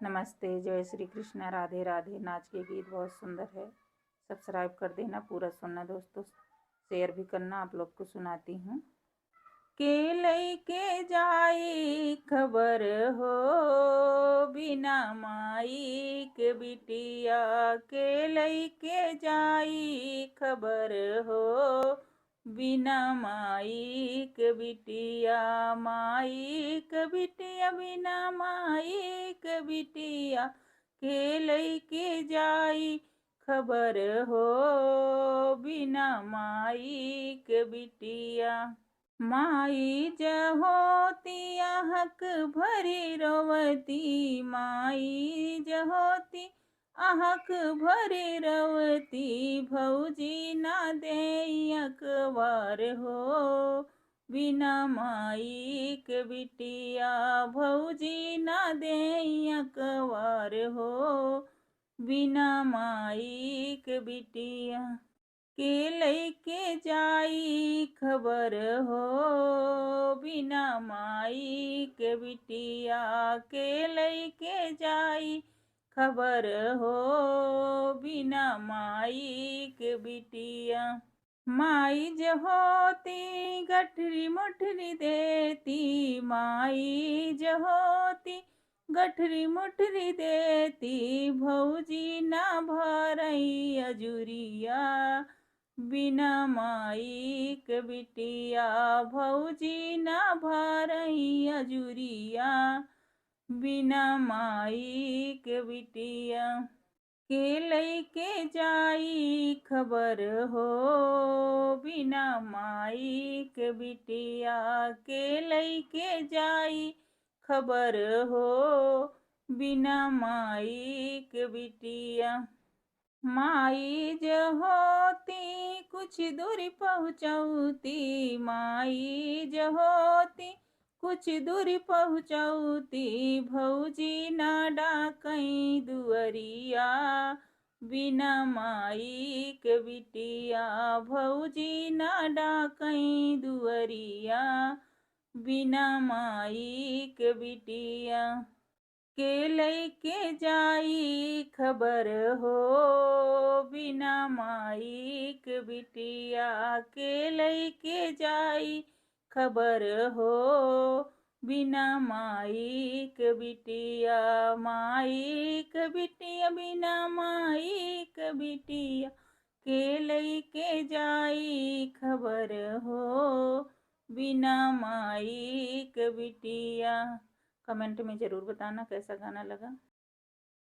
नमस्ते, जय श्री कृष्णा, राधे राधे। नाच के गीत बहुत सुंदर है। सब्सक्राइब कर देना, पूरा सुनना दोस्तों, शेयर भी करना। आप लोग को सुनाती हूँ। के लइके जाई खबर हो बिना माई के बिटिया, के लइके जाई खबर हो बिना माई के बिटिया, माई के बिटिया बिना माई के बिटिया, के लइके जाई खबर हो बिना माई के बिटिया। माई जहोती आहक भरी रोवती, माई जहोती आहक भरी रोवती, भौजी ना दे अखबार हो बिना माई के बिटिया, भौजी ना दे अखबार हो बिना माई के बिटिया, के लइके जाई खबर हो बिना माई के बिटिया, के लइके जाई खबर हो बिना माई के बिटिया। माई जहोती गठरी मुठरी देती, माई जहोती गठरी मुठरी देती, भौजी ना भरई अजुरिया बिना माई के बिटिया, भौजी ना भरई अजुरिया बिना माई के बिटिया, के लइके जाई खबर हो बिना माई के बिटिया, के लइके जाई खबर हो बिना माई के बिटिया। माई जहोती कुछ दूरी पहुँचौती, माई जहोती कुछ दूरी पहुँचौती, भौजी ना डाकई दुअरिया बिना माई के बिटिया, भौजी ना डाकई दुअरिया बिना माई के बिटिया, के लइके जाई खबर हो बिना माई के बिटिया, के लइके जाई खबर हो बिना माई के बिटिया, माई के बिटिया बिना माई के बिटिया, के लइके जाई खबर हो बिना माई के बिटिया। कमेंट में ज़रूर बताना कैसा गाना लगा।